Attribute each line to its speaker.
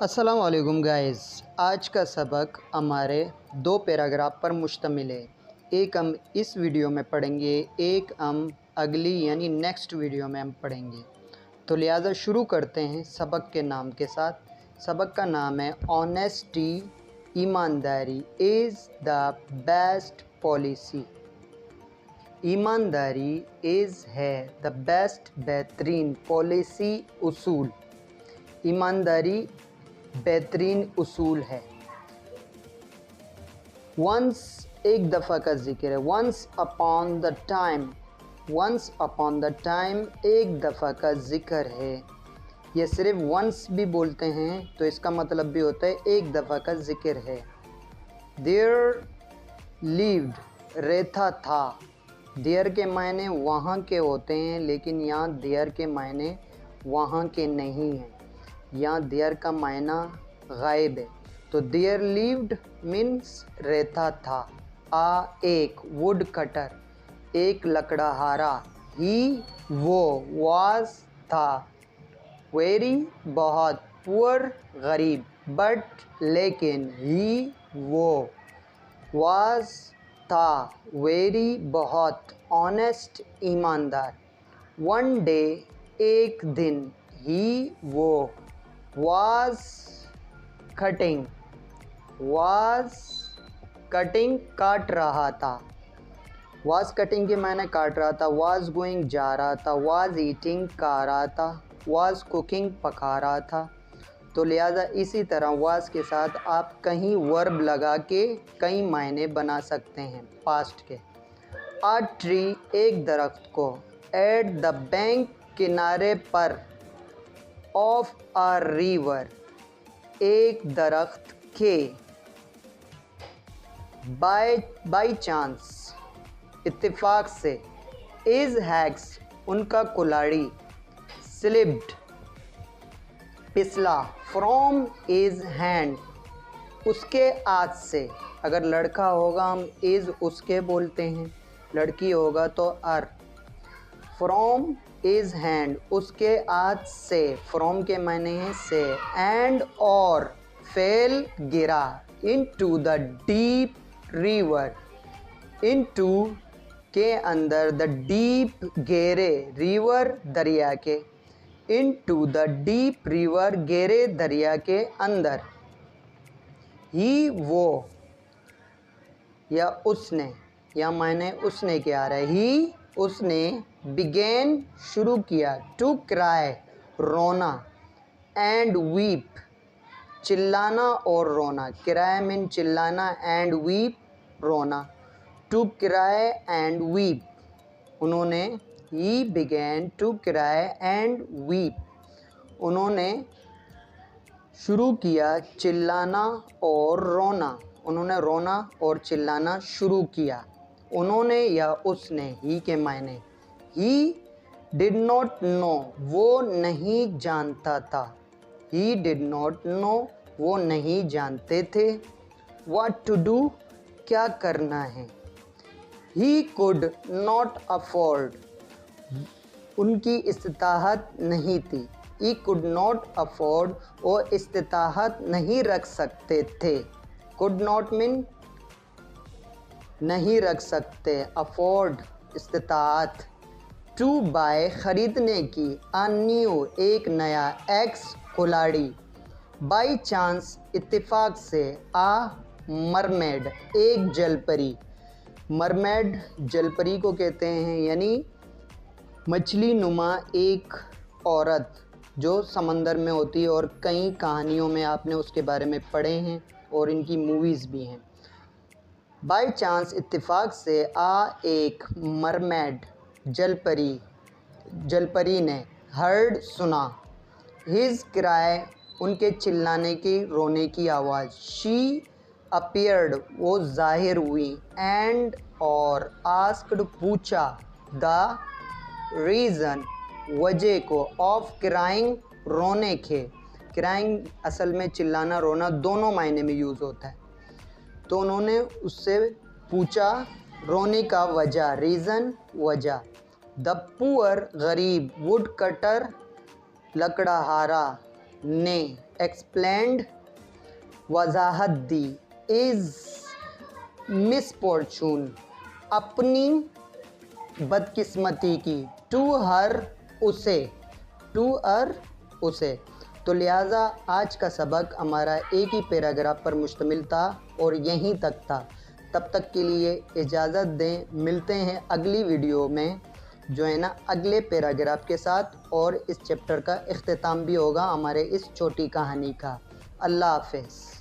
Speaker 1: अस्सलाम वालेकुम गाइस। आज का सबक हमारे दो पैराग्राफ पर मुश्तमिल है। एक हम इस वीडियो में पढ़ेंगे, एक हम अगली यानी नेक्स्ट वीडियो में हम पढ़ेंगे। तो लिहाजा शुरू करते हैं सबक के नाम के साथ। सबक का नाम है ऑनेस्टी, ईमानदारी इज़ द बेस्ट पॉलिसी। ईमानदारी इज़ है द बेस्ट बेहतरीन पॉलिसी उसूल। ईमानदारी बेहतरीन उसूल है। वंस एक दफ़ा का जिक्र है। Once upon the time, once upon the time एक दफ़ा का जिक्र है। ये सिर्फ वंस भी बोलते हैं तो इसका मतलब भी होता है एक दफ़ा का जिक्र है। देयर लिव्ड रहता था। देयर के मायने वहाँ के होते हैं, लेकिन यहाँ देयर के मायने वहाँ के नहीं हैं। यहाँ देयर का मायना गायब है। तो देयर लिव्ड मीन्स रहता था। एक वुड कटर, एक लकड़हारा। ही वो, वाज था, वेरी बहुत, पुअर गरीब, बट लेकिन, ही वो, वाज था, वेरी बहुत, ऑनेस्ट ईमानदार। वन डे एक दिन, ही वो, was cutting, was cutting काट रहा था। was cutting के मायने काट रहा था। was going जा रहा था। was eating खा रहा था। was cooking पका रहा था। तो लिहाजा इसी तरह was के साथ आप कहीं वर्ब लगा के कई मायने बना सकते हैं पास्ट के। a tree एक दरख्त को, at the bank किनारे पर, ऑफ अ रिवर एक दरख्त के, बाय चांस इत्तेफाक से, इज हैक्स उनका कुल्हाड़ी, स्लिप्ड फिसला, फ्रॉम इज हैंड उसके हाथ से। अगर लड़का होगा हम इज उसके बोलते हैं, लड़की होगा तो अर। फ्रॉम इज हैंड उसके हाथ से, फ्रॉम के मायने हैं से। एंड और फेल गिरा, into the deep river, into के अंदर, द डीप गहरे, रिवर दरिया के, इनटू द डीप रिवर गहरे दरिया के अंदर। ही वो या उसने, या मायने उसने क्या आ रहा है, ही उसने, बिगेन शुरू किया, टू क्राई रोना, एंड वीप चिल्लाना और रोना। क्राई मीन चिल्लाना, एंड वीप रोना। टू क्राई एंड वीप उन्होंने, he began to cry and weep उन्होंने शुरू किया चिल्लाना और रोना। उन्होंने रोना और चिल्लाना शुरू किया। उन्होंने या उसने, ही के मायने। ही डिड नॉट नो वो नहीं जानता था। ही डिड नॉट नो वो नहीं जानते थे। व्हाट टू डू क्या करना है। ही कुड नॉट अफोर्ड उनकी इस्ताहत नहीं थी। ही कुड नॉट अफोर्ड वो इस्ताहत नहीं रख सकते थे। कुड नॉट मीन नहीं रख सकते, अफोर्ड इस्ताहत। टू बाय ख़रीदने की, अ न्यू एक नया, एक्स कुल्हाड़ी। बाई चांस इत्तेफाक से, आ मरमेड एक जलपरी। मरमेड जलपरी को कहते हैं, यानी मछली नुमा एक औरत जो समंदर में होती है, और कई कहानियों में आपने उसके बारे में पढ़े हैं और इनकी मूवीज़ भी हैं। बाई चांस इत्तेफाक से, आ एक मरमेड जलपरी, जलपरी ने, हर्ड सुना, हिज क्राई उनके चिल्लाने की, रोने की आवाज़। शी अपीयर्ड वो जाहिर हुई, एंड और आस्क्ड पूछा, द रीज़न वजह को, ऑफ क्राइंग रोने के। क्राइंग असल में चिल्लाना रोना दोनों मायने में यूज़ होता है। तो उन्होंने उससे पूछा रोने का वजह, रीज़न वजह। द पुअर गरीब, वुड कटर लकड़हारा ने, explained Wajahat the, is misfortune अपनी बदकिस्मती की, टू हर उसे, टू हर उसे। तो लिहाजा आज का सबक हमारा एक ही पैराग्राफ पर मुश्तमिल था और यहीं तक था। तब तक के लिए इजाज़त दें, मिलते हैं अगली वीडियो में जो है ना अगले पैराग्राफ के साथ, और इस चैप्टर का इख्तिताम भी होगा हमारे इस छोटी कहानी का। अल्लाह हाफ़िज़।